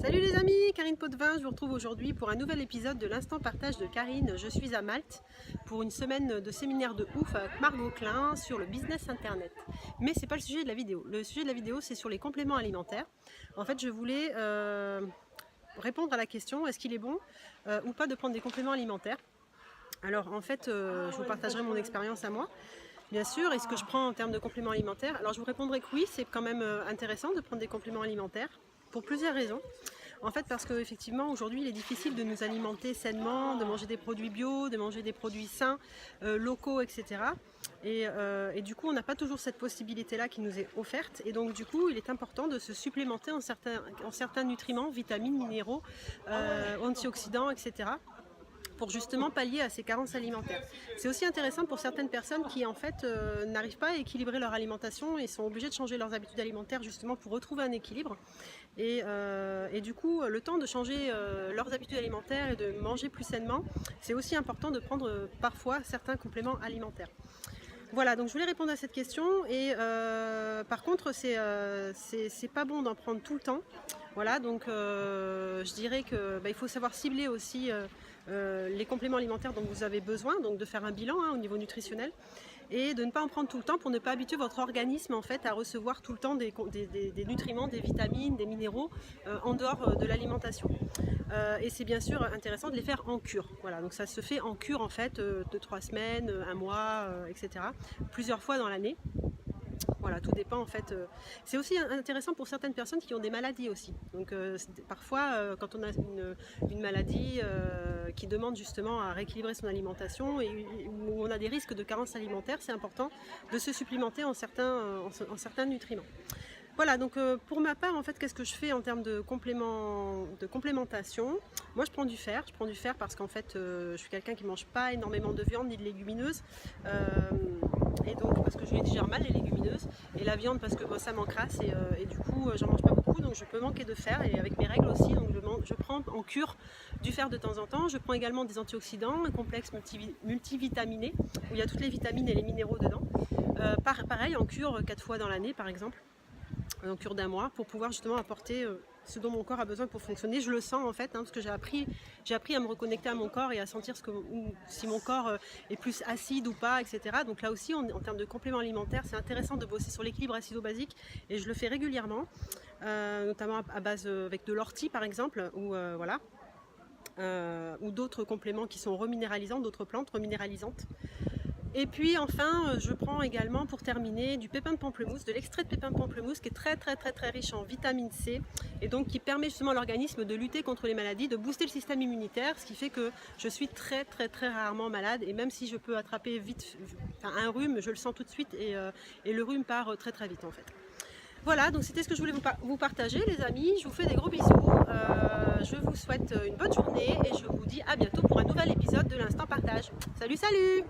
Salut les amis, Karine Potvin, je vous retrouve aujourd'hui pour un nouvel épisode de l'Instant Partage de Karine. Je suis à Malte pour une semaine de séminaire de ouf avec Margot Klein sur le business internet. Mais c'est pas le sujet de la vidéo. Le sujet de la vidéo, c'est sur les compléments alimentaires. En fait, je voulais répondre à la question, est-ce qu'il est bon ou pas de prendre des compléments alimentaires? Alors en fait, je vous partagerai mon expérience à moi. Bien sûr, et ce que je prends en termes de compléments alimentaires. Alors je vous répondrai que oui, c'est quand même intéressant de prendre des compléments alimentaires pour plusieurs raisons. En fait, parce qu'effectivement, aujourd'hui, il est difficile de nous alimenter sainement, de manger des produits bio, de manger des produits sains, locaux, etc. Et du coup, on n'a pas toujours cette possibilité-là qui nous est offerte. Et donc, du coup, il est important de se supplémenter en certains nutriments, vitamines, minéraux, antioxydants, etc. pour justement pallier à ces carences alimentaires. C'est aussi intéressant pour certaines personnes qui en fait n'arrivent pas à équilibrer leur alimentation et sont obligées de changer leurs habitudes alimentaires justement pour retrouver un équilibre. Et du coup, le temps de changer leurs habitudes alimentaires et de manger plus sainement, c'est aussi important de prendre parfois certains compléments alimentaires. Voilà, donc je voulais répondre à cette question et par contre c'est pas bon d'en prendre tout le temps. Voilà, donc je dirais que il faut savoir cibler aussi les compléments alimentaires dont vous avez besoin, donc de faire un bilan au niveau nutritionnel et de ne pas en prendre tout le temps pour ne pas habituer votre organisme en fait à recevoir tout le temps des nutriments, des vitamines, des minéraux en dehors de l'alimentation. Et c'est bien sûr intéressant de les faire en cure. Voilà, donc ça se fait en cure en fait de 3 semaines, un mois, etc. plusieurs fois dans l'année. Voilà, tout dépend en fait. C'est aussi intéressant pour certaines personnes qui ont des maladies aussi. Donc parfois, quand on a une maladie qui demande justement à rééquilibrer son alimentation et où on a des risques de carence alimentaire, c'est important de se supplémenter en certains nutriments. Voilà, donc pour ma part, en fait, qu'est-ce que je fais en termes de complémentation? Moi, je prends du fer. Je prends du fer parce qu'en fait, je suis quelqu'un qui ne mange pas énormément de viande ni de légumineuses. Et donc, parce que je les digère mal, les légumineuses. Et la viande, parce que ça m'encrasse. Et du coup, j'en mange pas beaucoup. Donc, je peux manquer de fer. Et avec mes règles aussi, donc je prends en cure du fer de temps en temps. Je prends également des antioxydants, un complexe multivitaminé, où il y a toutes les vitamines et les minéraux dedans. Pareil, en cure 4 fois dans l'année, par exemple. En cure d'un mois pour pouvoir justement apporter ce dont mon corps a besoin pour fonctionner. Je le sens en fait, parce que j'ai appris à me reconnecter à mon corps et à sentir si mon corps est plus acide ou pas, etc. Donc là aussi, en termes de compléments alimentaires, c'est intéressant de bosser sur l'équilibre acido-basique et je le fais régulièrement, notamment à base avec de l'ortie par exemple, ou voilà. Ou d'autres compléments qui sont reminéralisants, d'autres plantes reminéralisantes. Et puis enfin, je prends également pour terminer du pépin de pamplemousse, de l'extrait de pépin de pamplemousse qui est très riche en vitamine C et donc qui permet justement à l'organisme de lutter contre les maladies, de booster le système immunitaire, ce qui fait que je suis très rarement malade et même si je peux attraper vite un rhume, je le sens tout de suite et le rhume part très vite en fait. Voilà, donc c'était ce que je voulais vous partager les amis, je vous fais des gros bisous, je vous souhaite une bonne journée et je vous dis à bientôt pour un nouvel épisode de l'Instant Partage. Salut!